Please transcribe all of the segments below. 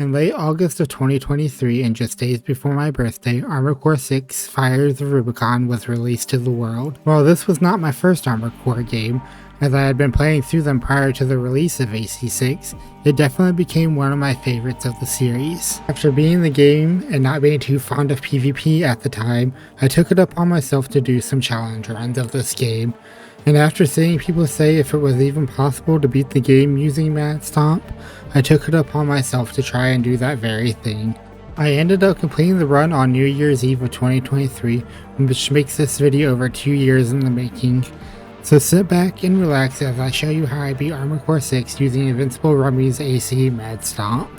In late August of 2023, and just days before my birthday, Armored Core 6 Fire of the Rubicon was released to the world. While this was not my first Armored Core game, as I had been playing through them prior to the release of AC6, it definitely became one of my favorites of the series. After beating the game and not being too fond of PvP at the time, I took it upon myself to do some challenge runs of this game. And after seeing people say if it was even possible to beat the game using Mad Stomp, I took it upon myself to try and do that very thing. I ended up completing the run on New Year's Eve of 2023, which makes this video over 2 years in the making. So sit back and relax as I show you how I beat Armored Core 6 using Invincible Rummy's AC Mad Stomp.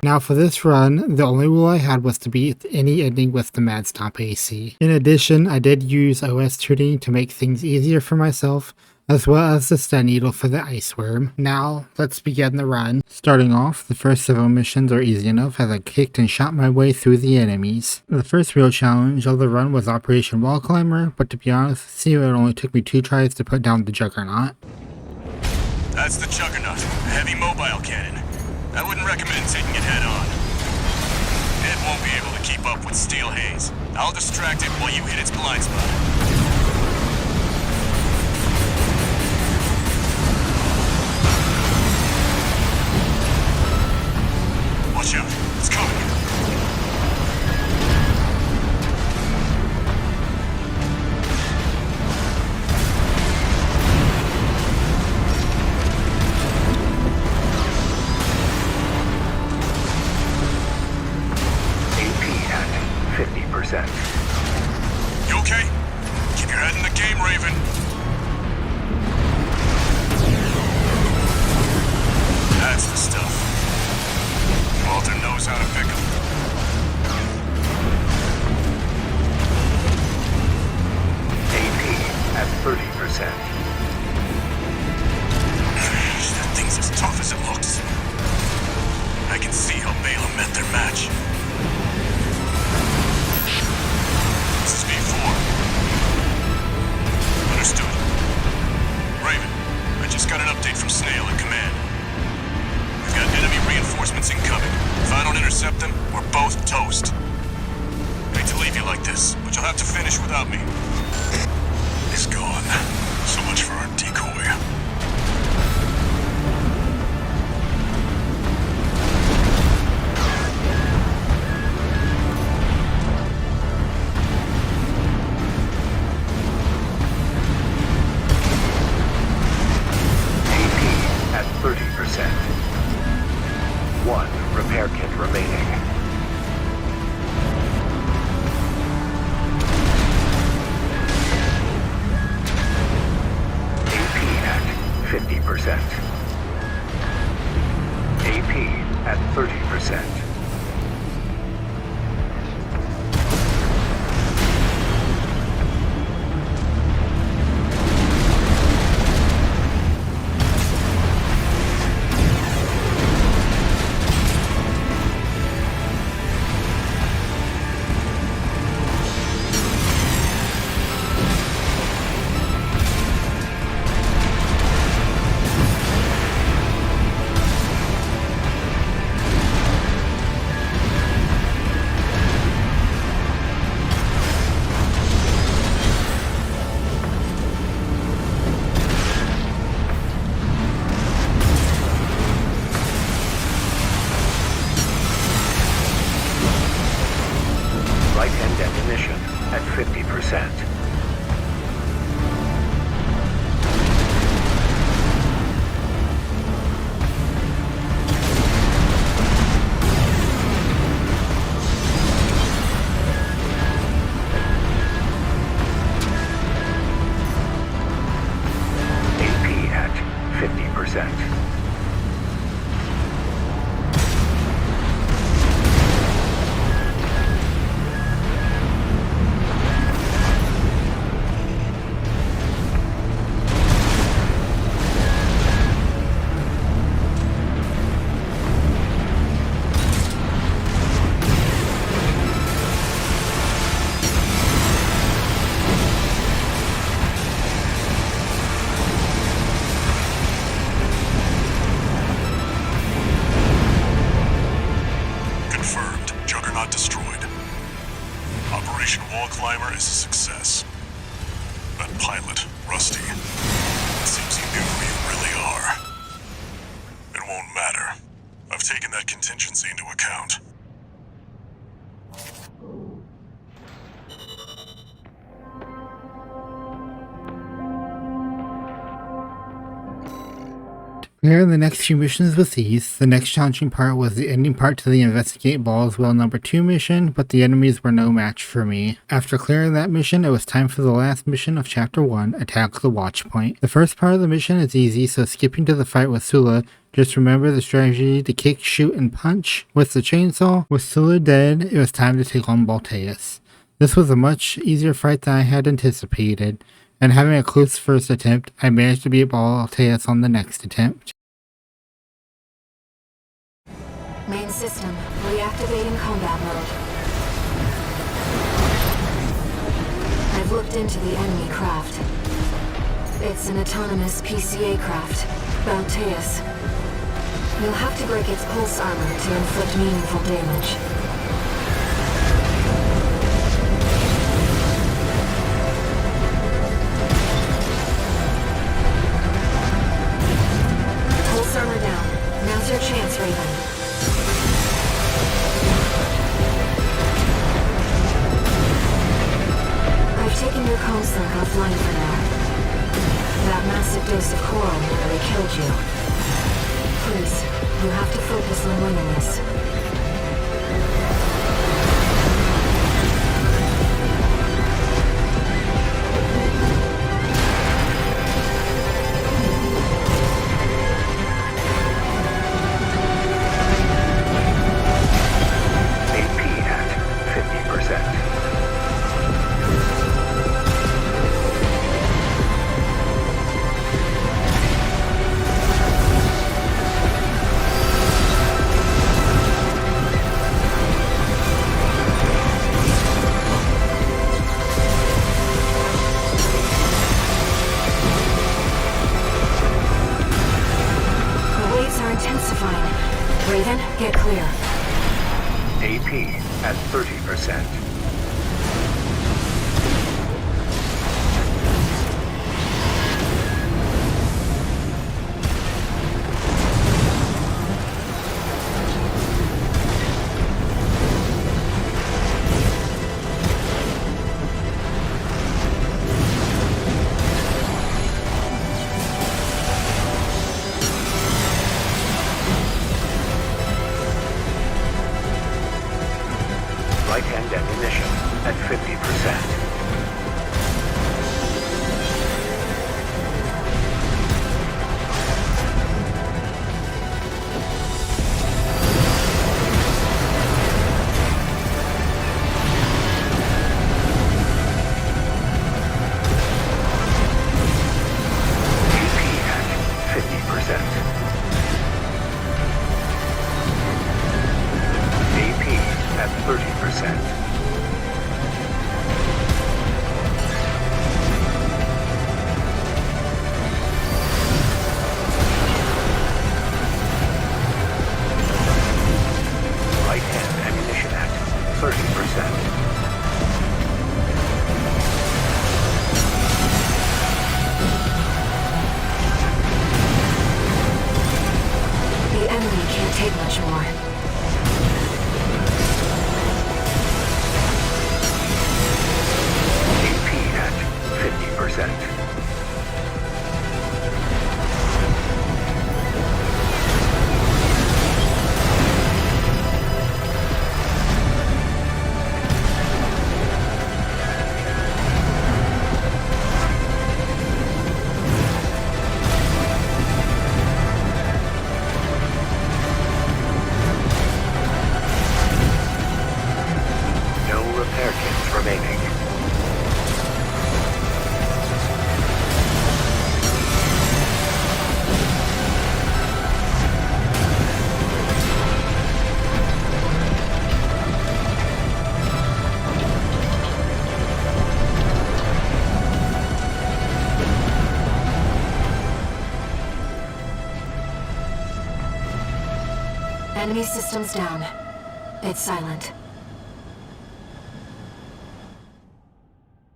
Now for this run, the only rule I had was to beat any ending with the Mad Stomp AC. In addition, I did use OS tuning to make things easier for myself, as well as the stun needle for the ice worm. Now, let's begin the run. Starting off, the first several missions are easy enough as I kicked and shot my way through the enemies. The first real challenge of the run was Operation Wall Climber, but to be honest, see, it only took me 2 tries to put down the Juggernaut. That's the Juggernaut, a heavy mobile cannon. I wouldn't recommend taking it head on. It won't be able to keep up with Steel Haze. I'll distract it while you hit its blind spot. Watch out, it's coming. You okay? Keep your head in the game, Raven. That's the stuff. Walter knows how to pick 'em. AP at 30%. That thing's as tough as it looks. I can see how Balaam met their match. This is V4. Understood. Raven, I just got an update from Snail at command. We've got enemy reinforcements incoming. If I don't intercept them, we're both toast. Hate to leave you like this, but you'll have to finish without me. He's gone. So much for our decoy. One repair kit remaining. AP at 50%. AP at 30%. Right-hand ammunition at 50%. AP at 50%. Confirmed. Juggernaut destroyed. Operation Wall Climber is a success. That pilot, Rusty, it seems he knew who you really are. It won't matter. I've taken that contingency into account. Clearing the next few missions with ease, the next challenging part was the ending part to the Investigate Ballswell number 2 mission, but the enemies were no match for me. After clearing that mission, it was time for the last mission of Chapter 1, Attack the Watchpoint. The first part of the mission is easy, so skipping to the fight with Sula, just remember the strategy to kick, shoot, and punch. With the chainsaw, with Sula dead, it was time to take on Balteus. This was a much easier fight than I had anticipated, and having a close first attempt, I managed to beat Balteus on the next attempt. Main system, reactivating combat mode. I've looked into the enemy craft. It's an autonomous PCA craft, Balteus. You'll have to break its pulse armor to inflict meaningful damage. Pulse armor down. Now's your chance, Raven. I've taken your console offline for now. That massive dose of coral nearly killed you. Please, you have to focus on winning this. AP at 50%. Intensifying. Raven, get clear. AP at 30%. Right-hand ammunition at 50%. AP at 50%. AP at 30%. Right-hand ammunition at 30%. The enemy can't take much more. AP at 50%. No repair kits remaining. Enemy systems down. It's silent.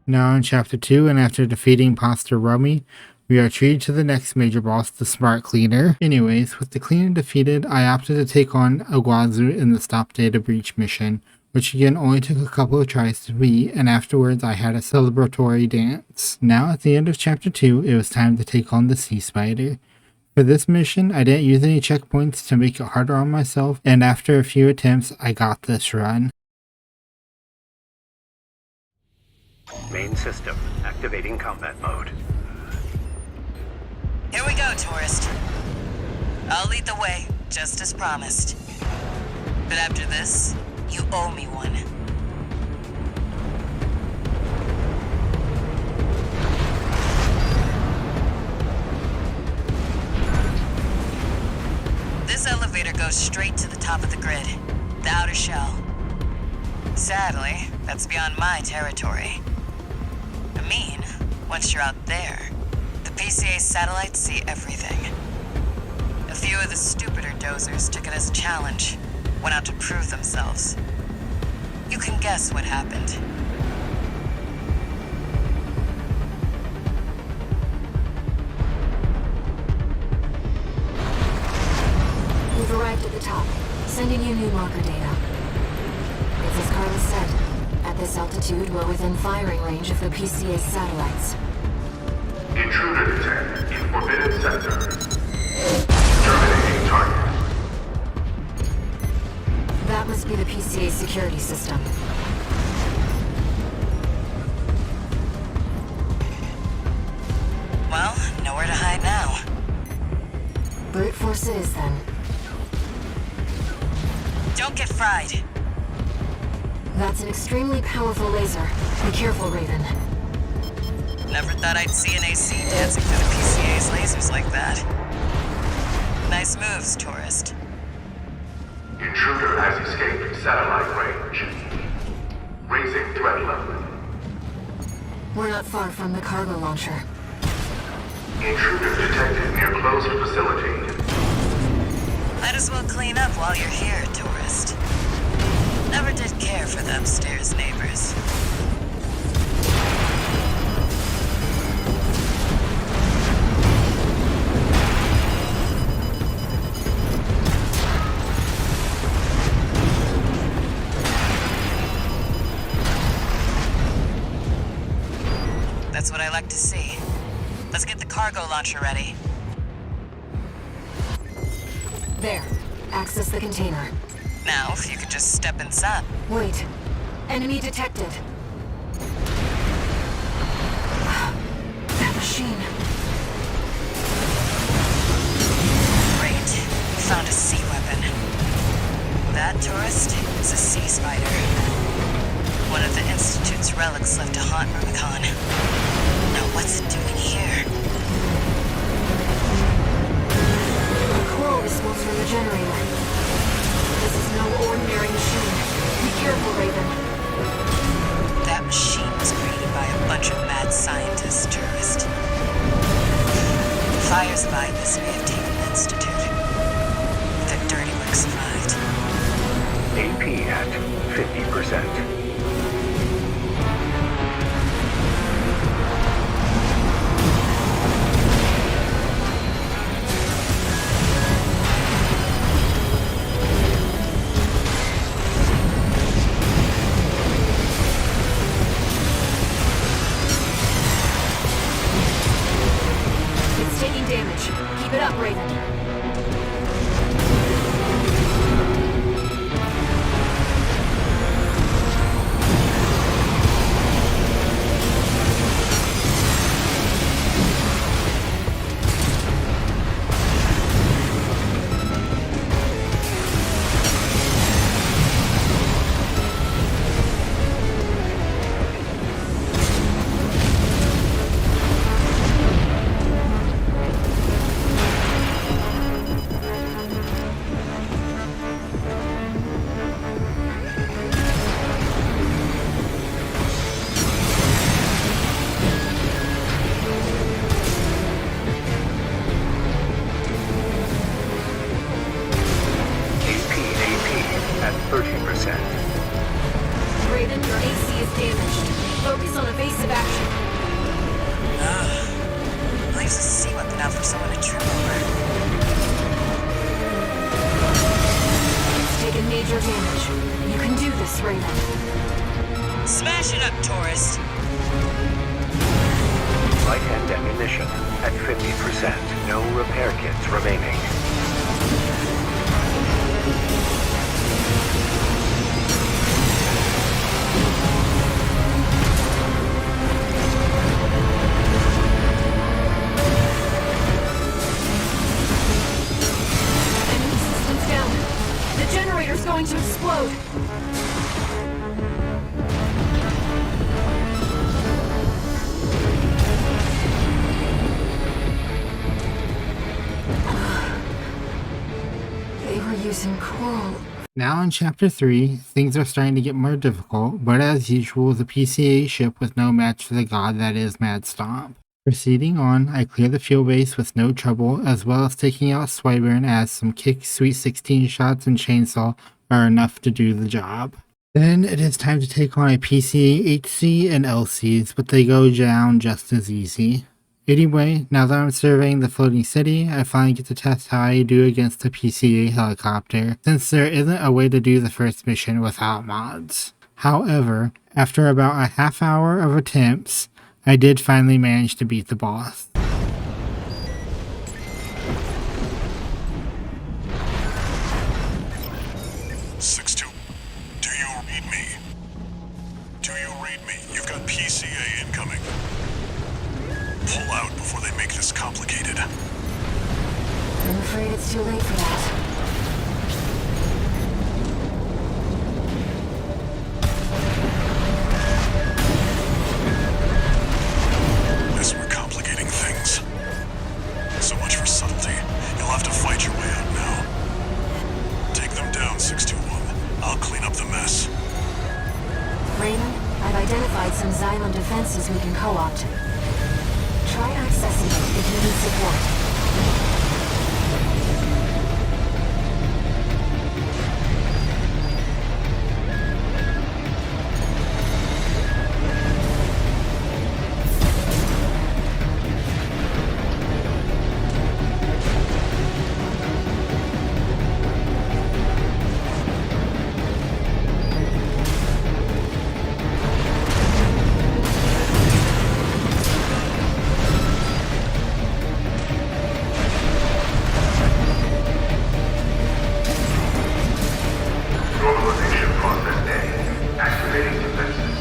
Now in Chapter 2, and after defeating Imposter Rummy, we are treated to the next major boss, the Smart Cleaner. Anyways, with the Cleaner defeated, I opted to take on Aguazu in the Stop Data Breach mission, which again only took a couple of tries to beat, and afterwards I had a celebratory dance. Now at the end of Chapter 2, it was time to take on the Sea Spider. For this mission, I didn't use any checkpoints to make it harder on myself, and after a few attempts, I got this run. Main system activating combat mode. Here we go, tourist. I'll lead the way, just as promised. But after this, you owe me one. This elevator goes straight to the top of the grid, the outer shell. Sadly, that's beyond my territory. I mean, once you're out there, the PCA satellites see everything. A few of the stupider dozers took it as a challenge, went out to prove themselves. You can guess what happened. We've arrived at the top, sending you new marker data. It's as Carlos said. At this altitude, we're within firing range of the PCA satellites. Intruder detected in forbidden sector. Terminating target. That must be the PCA security system. Well, nowhere to hide now. Brute force it is then. Don't get fried. That's an extremely powerful laser. Be careful, Raven. Never thought I'd see an AC dancing through the PCA's lasers like that. Nice moves, tourist. Intruder has escaped satellite range. Raising threat level. We're not far from the cargo launcher. Intruder detected near closed facility. Might as well clean up while you're here, tourist. Never did care for the upstairs neighbors. That's what I like to see. Let's get the cargo launcher ready. There. Access the container. Now, if you could just step inside. Wait. Enemy detected. That machine. Great. We found a sea weapon. That, tourist, is a sea spider. One of the Institute's relics left to haunt Rubicon. Now what's it doing here? A coral response from the generator. This is no ordinary machine. Be careful, Raven. That machine was created by a bunch of mad scientists, tourist. The fires behind this may have taken the Institute. Their dirty work survived. AP at 50%. It's taking damage. Keep it up, Raven. 50%. Raven, your AC is damaged. Focus on evasive action. Leaves a sea weapon out for someone to trip over. It's taken major damage. You can do this, Raven. Smash it up, tourist. Light and ammunition at 50%. No repair kits remaining. Enemy systems down. The generator's going to explode. They were using coal. Now in Chapter 3, things are starting to get more difficult, but as usual, the PCA ship was no match for the god that is Mad Stomp. Proceeding on, I clear the fuel base with no trouble, as well as taking out Swyburn as some kick, Sweet 16 shots and chainsaw are enough to do the job. Then it is time to take on a PCA HC and LCs, but they go down just as easy. Anyway, now that I'm surveying the floating city, I finally get to test how I do against the PCA helicopter, since there isn't a way to do the first mission without mods. However, after about a half hour of attempts, I did finally manage to beat the boss. Do you read me? Do you read me? You've got PCA incoming. Pull out before they make this complicated. I'm afraid it's too late for that. Guess we're complicating things. So much for subtlety. You'll have to fight your way out now. Take them down, 621. I'll clean up the mess. Raven, I've identified some Xylem defenses we can co-opt. Try accessing them if you need support. Normalization process A. Activating defenses.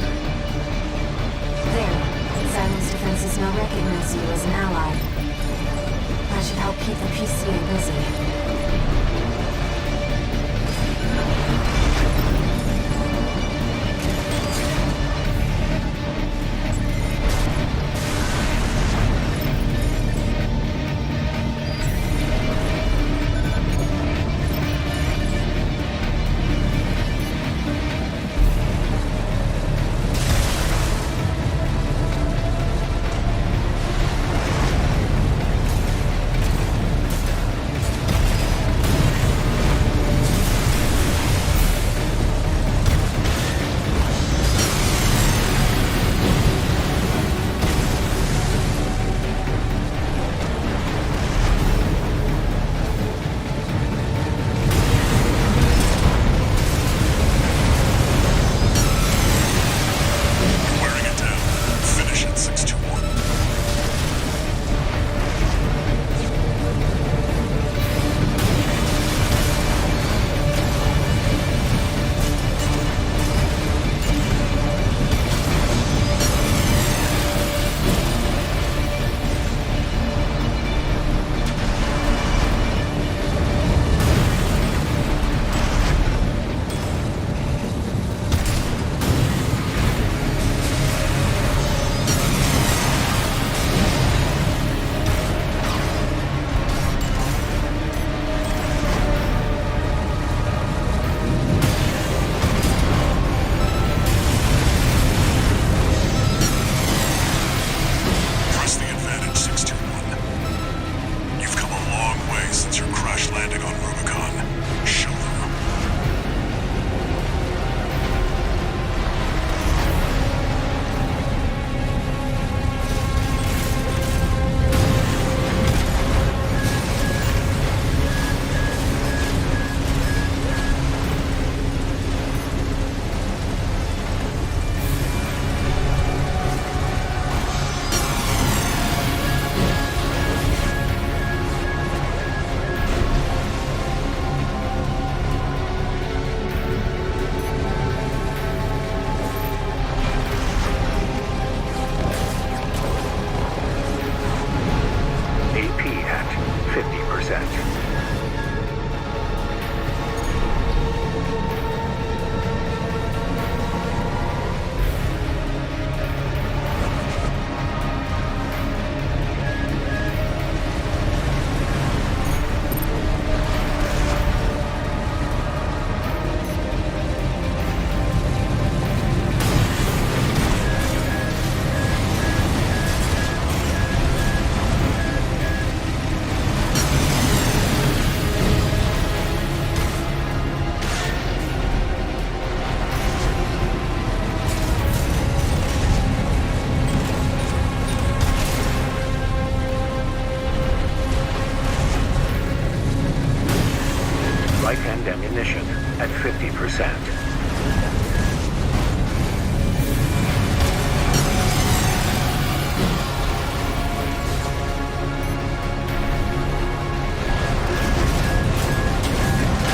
There. Xylem's defenses now recognize you as an ally. That should help keep the PCA busy.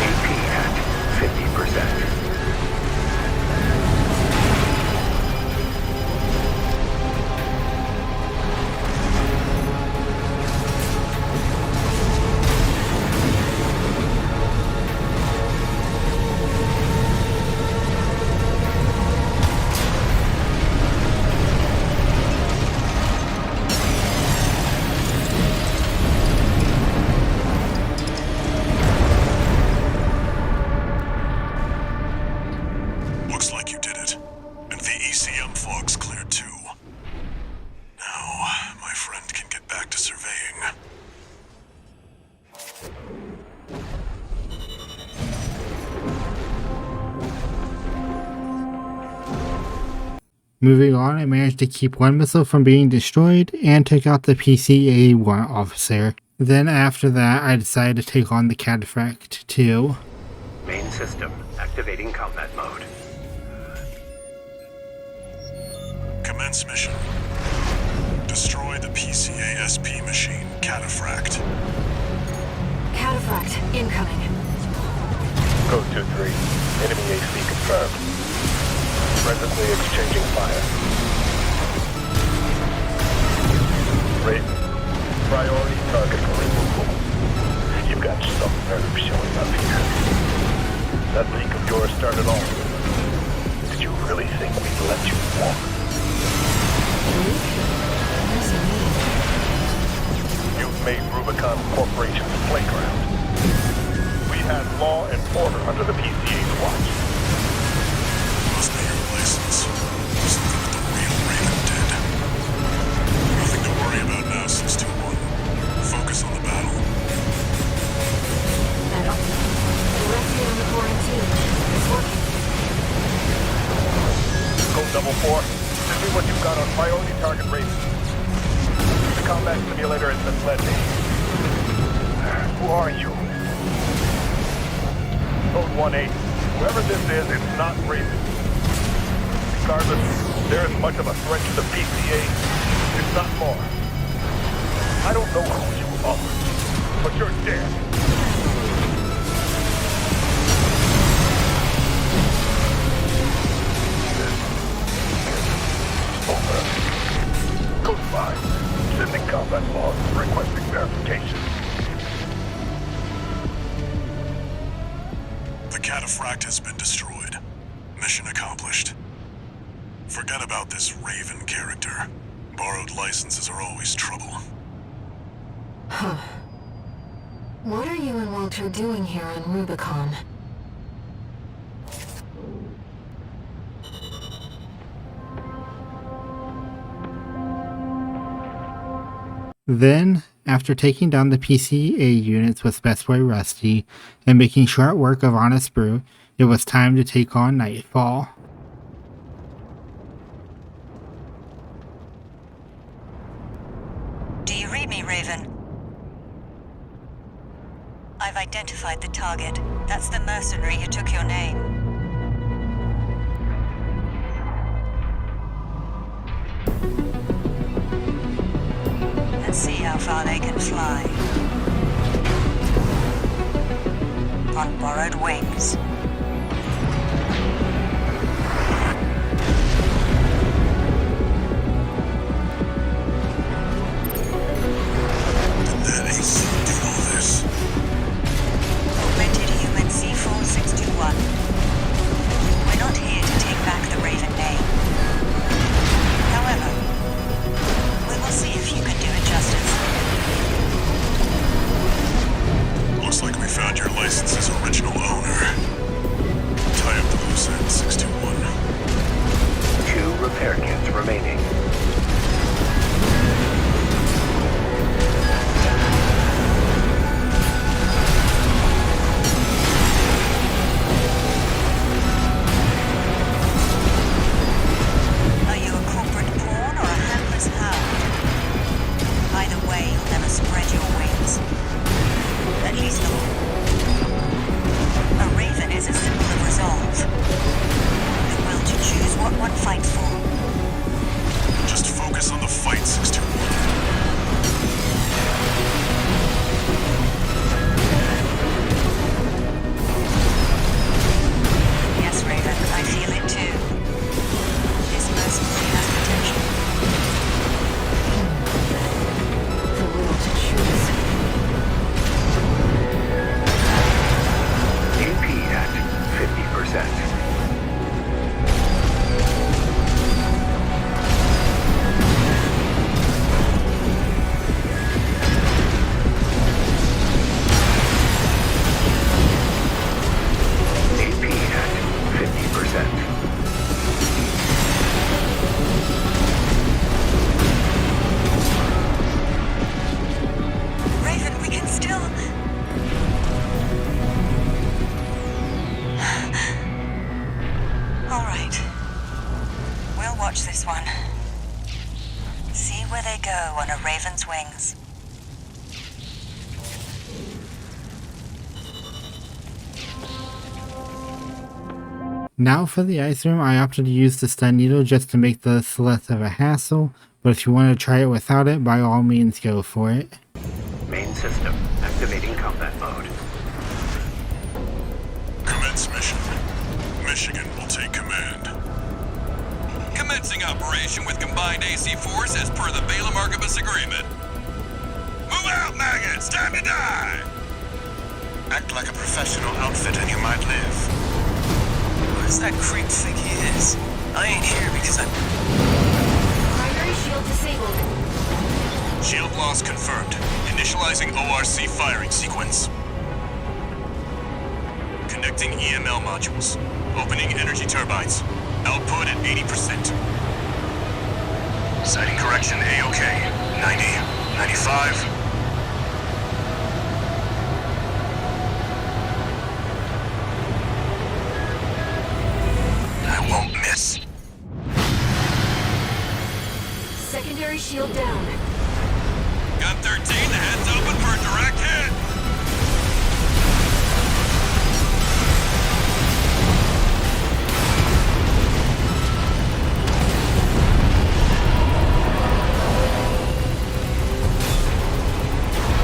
AP at 50%. Looks like you did it. And the ECM fog's cleared too. Now, my friend can get back to surveying. Moving on, I managed to keep one missile from being destroyed and took out the PCA-1 officer. Then after that, I decided to take on the Cataphract too. Main system activating combat mode. Commence mission. Destroy the PCA-SP machine, Cataphract. Cataphract, incoming. Code 2-3. Enemy AC confirmed. Presently exchanging fire. Raven, priority target for removal. You've got some nerve showing up here. That leak of yours started all. Did you really think we'd let you walk? You've made Rubicon Corporation's playground. We had law and order under the PCA's watch. Must be your license. Something that the real Raven did. Nothing to worry about now, 621. Focus on the battle. Directly on the quarantine. It's working. Code 4. Send me what you've got on priority target Raven. The combat simulator has been led me. Who are you? Code 1-8. Whoever this is, it's not Raven. Regardless, they're as much of a threat to the PCA, if not more. I don't know who you are, but you're dead. Over. Code 5. Sending combat logs requesting verification. The Cataphract has been destroyed. Mission accomplished. Forget about this Raven character. Borrowed licenses are always trouble. Huh. What are you and Walter doing here on Rubicon? Then, after taking down the PCA units with Best Boy Rusty and making short work of Honest Brew, it was time to take on Nightfall. Do you read me, Raven? I've identified the target. That's the mercenary who took your name. Let's see how far they can fly. On borrowed wings. Did that AC do all this? Augmented human C4621. We're not here to take back the Raven name. However, we will see if you can do it justice. Looks like we found your license's original owner. All right. We'll watch this one. See where they go on a raven's wings. Now for the ice room, I opted to use the stun needle just to make this less of a hassle, but if you want to try it without it, by all means go for it. Main system activating combat mode. Commence mission. Michigan will take command. Commencing operation with combined AC force as per the Balaam Archibus agreement. Move out, maggots! Time to die! Act like a professional outfit and you might live. What does that creep think he is? I ain't here because I'm... Primary shield disabled. Shield loss confirmed. Initializing ORC firing sequence. Connecting EML modules. Opening energy turbines. Output at 80%. Sighting correction A-OK. 90. 95. I won't miss. Secondary shield down. Gun 13, the head's open for a direct hit.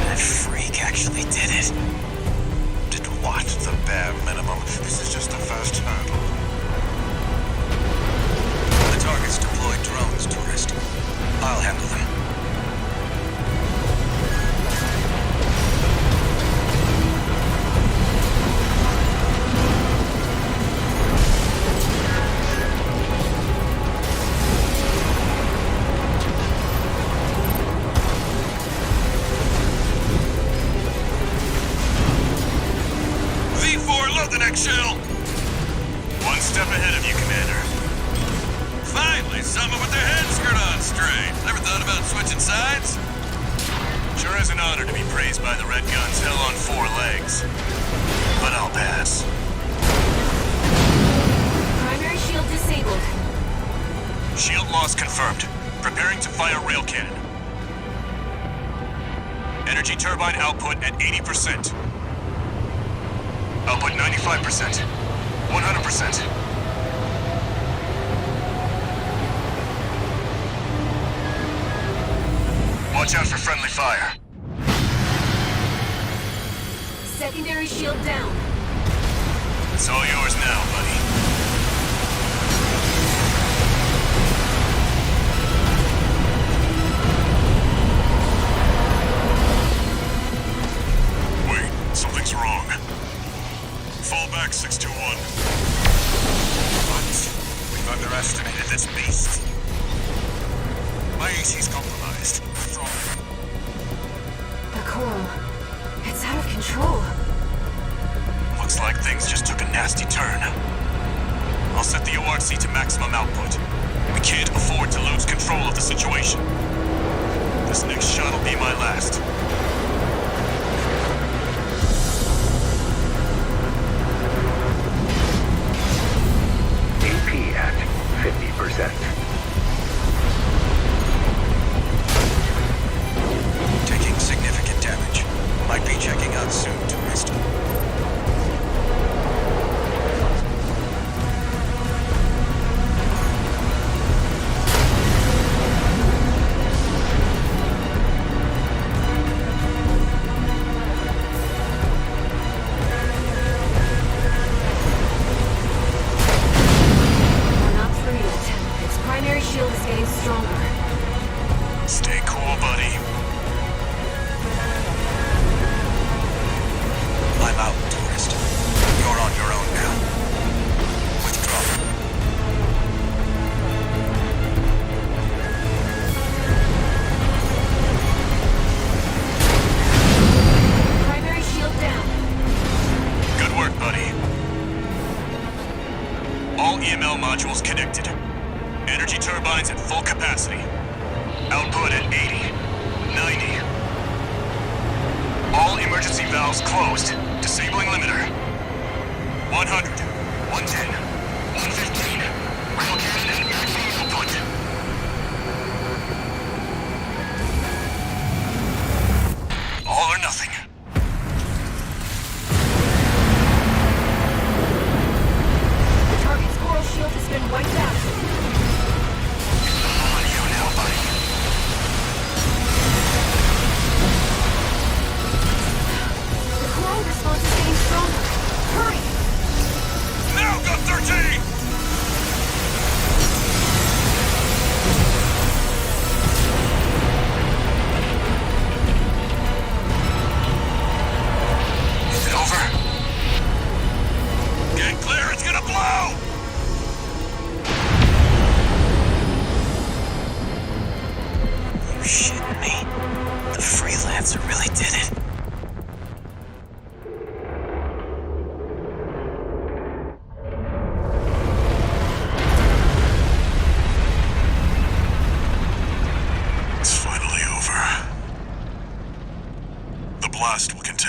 That freak actually did it. Did what? The bare minimum. This is just the first hurdle. The target's deployed drones, tourist. I'll handle them. V4, load the next shell! One step ahead of you, Commander. Finally, someone with their head skirt on straight. Never thought about switching sides? Sure is an honor to be praised by the Red Guns hell on 4 legs. But I'll pass. Primary shield disabled. Shield loss confirmed. Preparing to fire rail cannon. Energy turbine output at 80%. Output 95%. 100%. Watch out for friendly fire. Secondary shield down. It's all yours now, buddy. Wait, something's wrong. Fall back, 621. What? We've underestimated this beast. My AC's compromised. The coral. It's out of control. Looks like things just took a nasty turn. I'll set the ORC to maximum output. We can't afford to lose control of the situation. This next shot will be my last. AP at 50%. Taking significant damage. Might be checking out soon, tourist. We're not through yet. Its primary shield is getting stronger. Stay cool, buddy. I'm out, tourist. You're on your own now. Withdraw. Primary shield down. Good work, buddy. All EML modules connected. Energy turbines at full capacity. Output at 80. 90. All emergency valves closed. Disabling limiter. 100. 110. 115.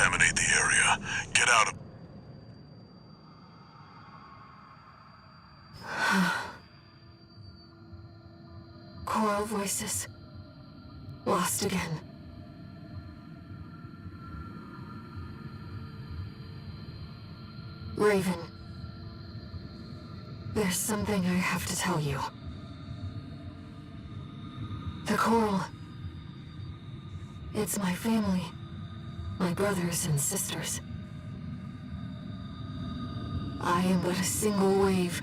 contaminate the area. Get out of... Choral voices. Lost again. Raven. There's something I have to tell you. The Coral. It's my family. My brothers and sisters. I am but a single wave.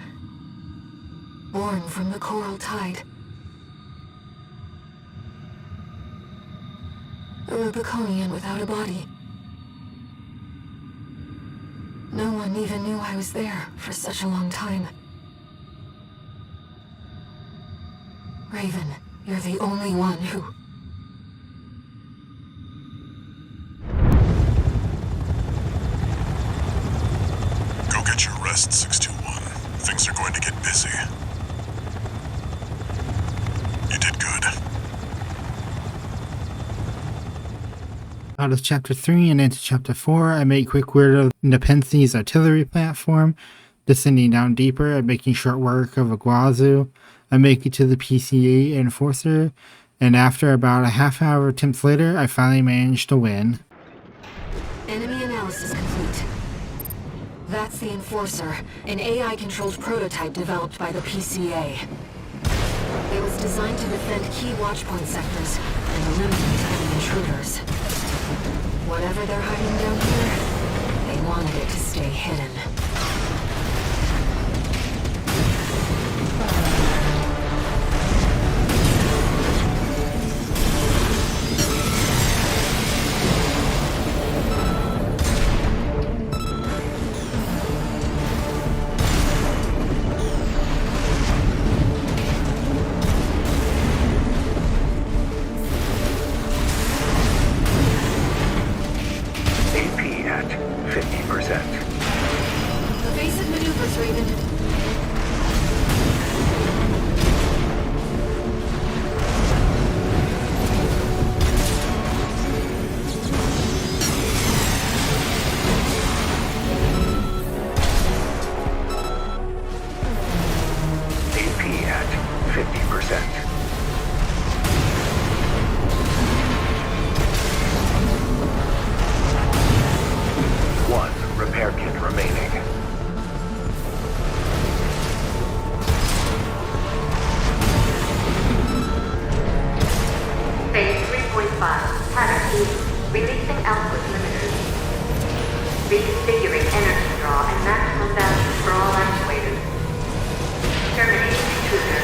Born from the Coral Tide. A Rubiconian without a body. No one even knew I was there for such a long time. Raven, you're the only one who... Go get your rest, 621. Things are going to get busy. You did good. Out of Chapter 3 and into Chapter 4, I make quick work of Nepenthe's artillery platform, descending down deeper and making short work of Iguazu. I make it to the PCA Enforcer, and after about a half-hour attempts later, I finally managed to win. Enemy analysis complete. That's the Enforcer, an AI-controlled prototype developed by the PCA. It was designed to defend key watchpoint sectors and eliminate enemy intruders. Whatever they're hiding down here, they wanted it to stay hidden. Evasive maneuvers, Raven. AP at 50%. Repair kit remaining. Phase 3.5. Pattern E. Releasing output limiters. Reconfiguring energy draw and maximum value for all actuators. Terminating intruder.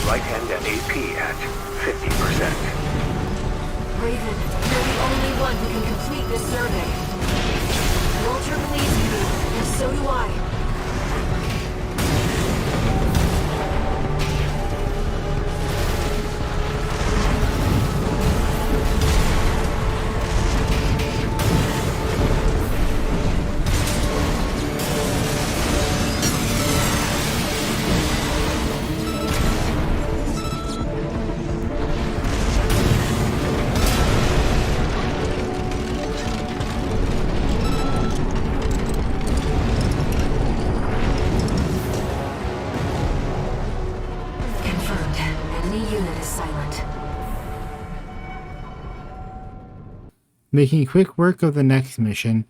Right hand and AP at 50%. Raven, you're the only one who can complete this survey. Walter believes in you, and so do I. Making quick work of the next mission,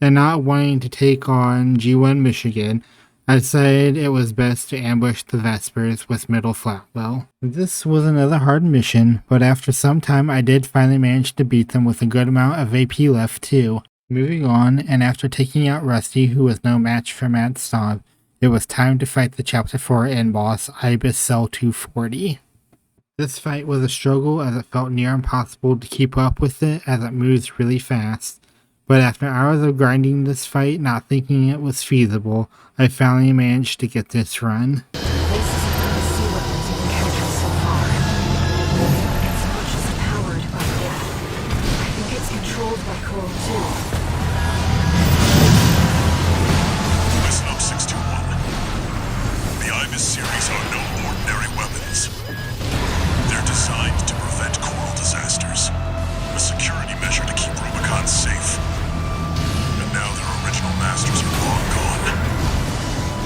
and not wanting to take on G1 Michigan, I decided it was best to ambush the Vespers with Middle Flatwell. This was another hard mission, but after some time I did finally manage to beat them with a good amount of AP left too. Moving on, and after taking out Rusty, who was no match for Mad Stomp, it was time to fight the Chapter 4 end boss, Ibis Cell 240. This fight was a struggle as it felt near impossible to keep up with it as it moves really fast, but after hours of grinding this fight, not thinking it was feasible, I finally managed to get this run. This is how to see what we've encountered so far. bastards are long gone.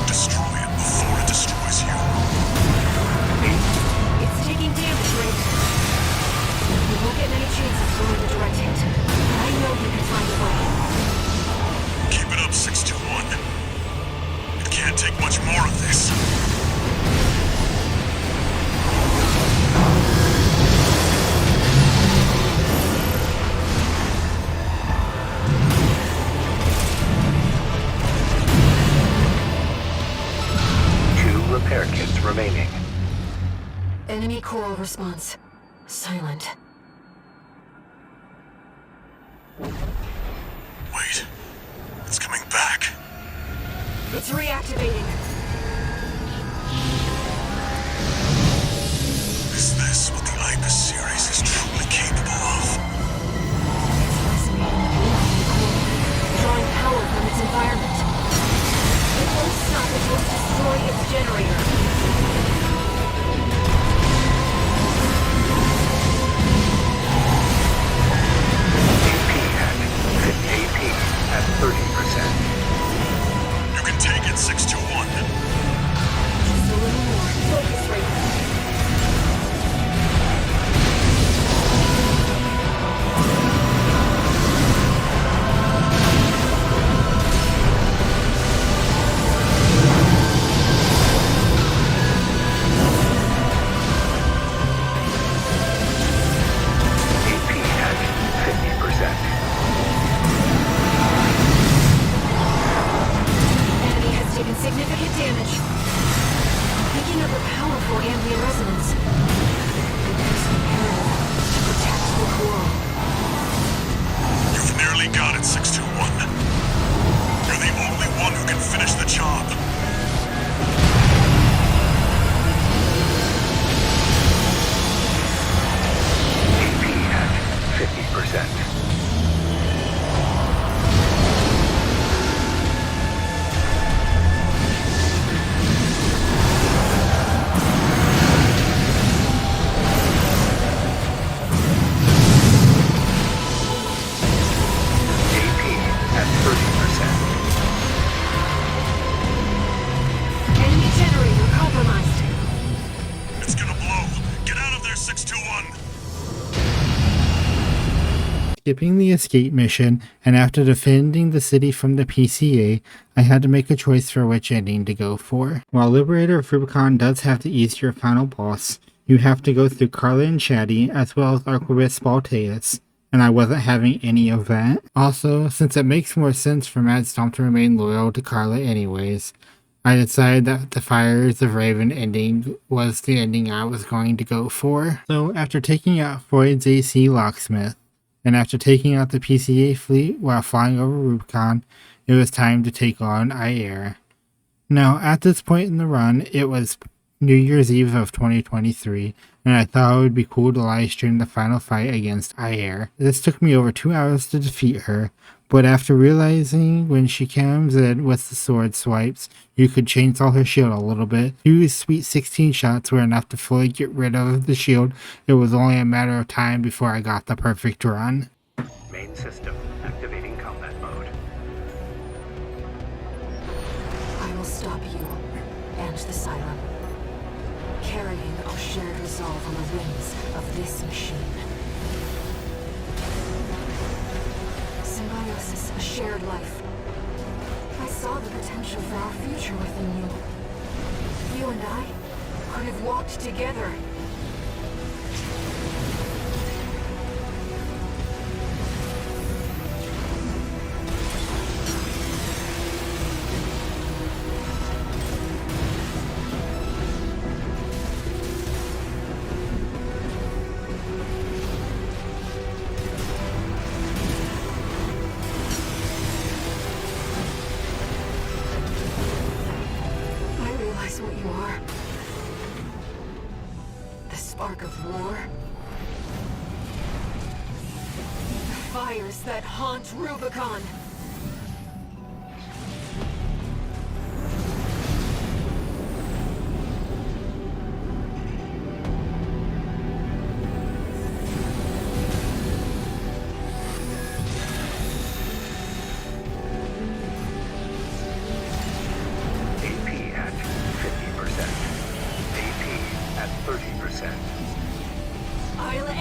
Destroy it before it destroys you. It's taking damage, Rick. You won't get many chances to land a direct hit. I know you can find a way. Keep it up, 621. It can't take much more of this. Repair kits remaining. Enemy coral response. Silent. Wait. It's coming back. It's reactivating. Is this what the Ibis series is truly capable of? It's resonating with the coral, drawing power from its environment. It won't stop until it destroys its generator. AP at 30%. You can take it, 621. Just a little more. Focus right now. Significant damage. Picking up a powerful ambient resonance. It's imperative to protect the coral. You've nearly got it, 621. You're the only one who can finish the job. AP at 50%. Skipping the escape mission, and after defending the city from the PCA, I had to make a choice for which ending to go for. While Liberator of Rubicon does have the easier final boss, you have to go through Carla and Shaddy, as well as Arquebus Balteus, and I wasn't having any of that. Also, since it makes more sense for Mad Stomp to remain loyal to Carla anyways, I decided that the Fires of Raven ending was the ending I was going to go for. So after taking out Freud's AC Locksmith, and after taking out the PCA fleet while flying over Rubicon, it was time to take on Air. Now, at this point in the run, it was New Year's Eve of 2023, and I thought it would be cool to live stream the final fight against Air. This took me over 2 hours to defeat her, but after realizing when she comes in with the sword swipes, you could chainsaw her shield a little bit. 2 sweet 16 shots were enough to fully get rid of the shield. It was only a matter of time before I got the perfect run. Main system activating combat mode. I will stop you and the Siren, carrying our shared resolve on the wings of this machine. Symbiosis, a shared life. I saw the potential for our future within you. You and I could have walked together. What you are. The spark of war. The fires that haunt Rubicon.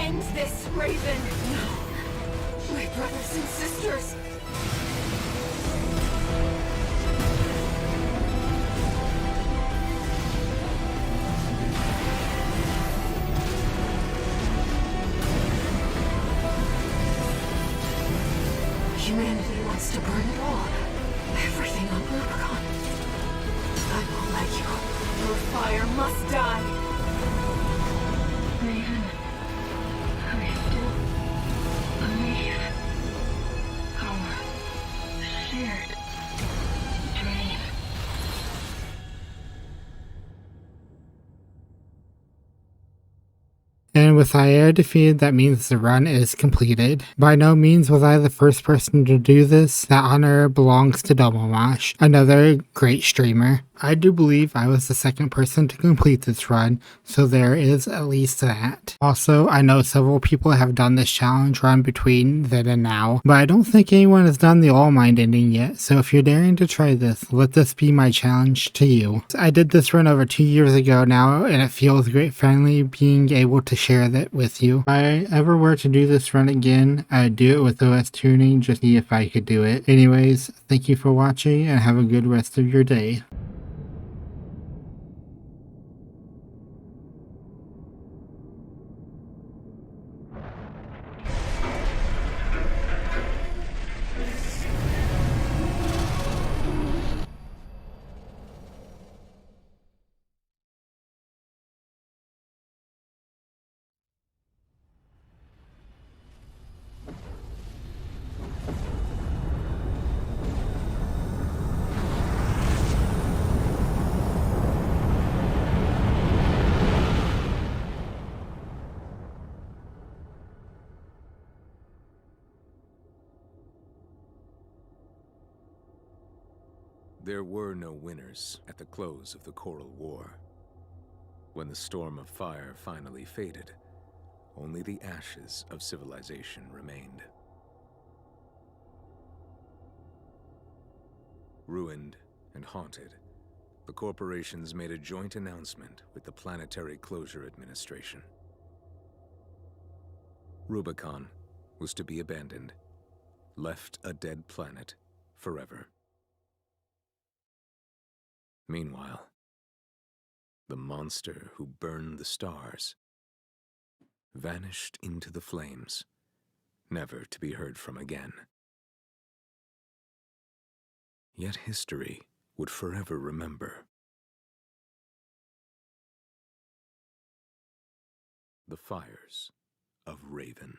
End this, Raven! No. My brothers and sisters! Humanity wants to burn it all. Everything on Rubicon. I won't let you. Your fire must die. Raven, I still believe our shared dream. And with Aya defeated, that means the run is completed. By no means was I the first person to do this. That honor belongs to Domomash, another great streamer. I do believe I was the second person to complete this run, so there is at least that. Also, I know several people have done this challenge run between then and now, but I don't think anyone has done the All Mind ending yet, so if you're daring to try this, let this be my challenge to you. I did this run over 2 years ago now, and it feels great finally being able to share that with you. If I ever were to do this run again, I'd do it with OS tuning just to see if I could do it. Anyways, thank you for watching and have a good rest of your day. There were no winners at the close of the Coral War. When the storm of fire finally faded, only the ashes of civilization remained. Ruined and haunted, the corporations made a joint announcement with the Planetary Closure Administration. Rubicon was to be abandoned, left a dead planet forever. Meanwhile, the monster who burned the stars vanished into the flames, never to be heard from again. Yet history would forever remember the fires of Raven.